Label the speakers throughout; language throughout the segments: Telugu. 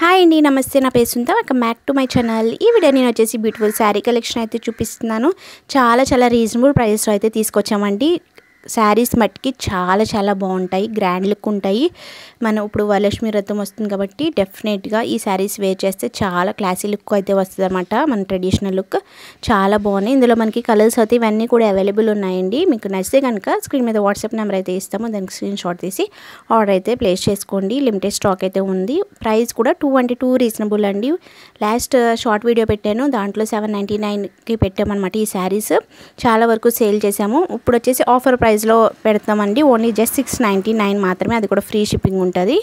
Speaker 1: హాయ్ అండి, నమస్తే. నా పేరు Suntha. Welcome back to my channel. ఈ వీడియో నేను వచ్చేసి బ్యూటిఫుల్ శారీ కలెక్షన్ అయితే చూపిస్తున్నాను. చాలా రీజనబుల్ ప్రైస్లో అయితే తీసుకొచ్చామండి. శారీస్ మట్టికి చాలా బాగుంటాయి, గ్రాండ్ లుక్ ఉంటాయి. మనం ఇప్పుడు వరలక్ష్మి వ్రతం వస్తుంది కాబట్టి డెఫినెట్గా ఈ శారీస్ వేర్ చేస్తే చాలా క్లాసీ లుక్ అయితే వస్తుంది అనమాట. మన ట్రెడిషనల్ లుక్ చాలా బాగున్నాయి. ఇందులో మనకి కలర్స్ అయితే ఇవన్నీ కూడా అవైలబుల్ ఉన్నాయండి. మీకు నచ్చితే కనుక స్క్రీన్ మీద వాట్సాప్ నెంబర్ అయితే ఇస్తాము, దానికి స్క్రీన్ షాట్ తీసి ఆర్డర్ అయితే ప్లేస్ చేసుకోండి. లిమిటెడ్ స్టాక్ అయితే ఉంది. ప్రైస్ కూడా 212 రీజనబుల్ అండి. లాస్ట్ షార్ట్ వీడియో పెట్టాను, దాంట్లో 799కి పెట్టామన్నమాట. ఈ శారీస్ చాలా వరకు సేల్ చేసాము. ఇప్పుడు వచ్చేసి ఆఫర్ ప్రైస్లో పెడతామండి. ఓన్లీ జస్ట్ 699 మాత్రమే, అది కూడా ఫ్రీ షిప్పింగ్ ఉంటుంది.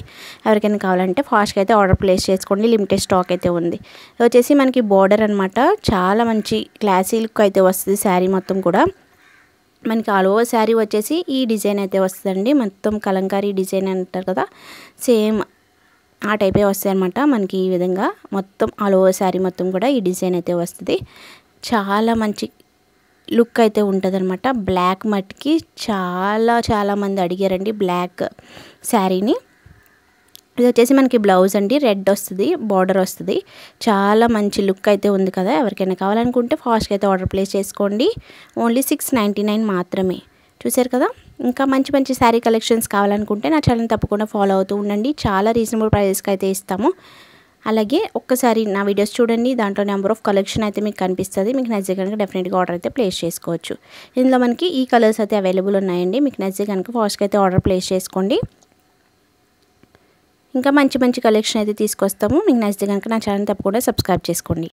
Speaker 1: ఎవరికైనా కావాలంటే ఫాస్ట్గా అయితే ఆర్డర్ ప్లేస్ చేసుకోండి. లిమిటెడ్ స్టాక్ అయితే ఉంది. ఇది వచ్చేసి మనకి బార్డర్ అనమాట. చాలా మంచి క్లాసీ లుక్ అయితే వస్తుంది శారీ మొత్తం కూడా. మనకి ఆల్ ఓవర్ శారీ వచ్చేసి ఈ డిజైన్ అయితే వస్తుందండి. మొత్తం కలంకారీ డిజైన్ అంటారు కదా, సేమ్ ఆ టైపే వస్తాయి అనమాట. మనకి ఈ విధంగా మొత్తం ఆల్ ఓవర్ శారీ మొత్తం కూడా ఈ డిజైన్ అయితే వస్తుంది. చాలా మంచి లుక్ అయితే ఉంటుంది అనమాట. బ్లాక్ మట్టికి చాలా మంది అడిగారండి బ్లాక్ శారీని. ఇది వచ్చేసి మనకి బ్లౌజ్ అండి, రెడ్ వస్తుంది, బార్డర్ వస్తుంది. చాలా మంచి లుక్ అయితే ఉంది కదా. ఎవరికైనా కావాలనుకుంటే ఫాస్ట్గా అయితే ఆర్డర్ ప్లేస్ చేసుకోండి. ఓన్లీ 699 మాత్రమే. చూసారు కదా. ఇంకా మంచి శారీ కలెక్షన్స్ కావాలనుకుంటే నా ఛానల్ తప్పకుండా ఫాలో అవుతూ ఉండండి. చాలా రీజనబుల్ ప్రైజెస్కి అయితే ఇస్తాము. అలాగే ఒక్కసారి నా వీడియోస్ చూడండి, దాంట్లో నెంబర్ ఆఫ్ కలెక్షన్ అయితే మీకు కనిపిస్తుంది. మీకు నచ్చితే కనుక డెఫినెట్గా ఆర్డర్ అయితే ప్లేస్ చేసుకోవచ్చు. ఇందులో మనకి ఈ కలర్స్ అయితే అవైలబుల్ ఉన్నాయండి. మీకు నచ్చితే కనుక ఫాస్ట్గా అయితే ఆర్డర్ ప్లేస్ చేసుకోండి. ఇంకా మంచి కలెక్షన్ అయితే తీసుకొస్తాము. మీకు నచ్చితే కనుక నా ఛానల్ తప్పకుండా సబ్స్క్రైబ్ చేసుకోండి.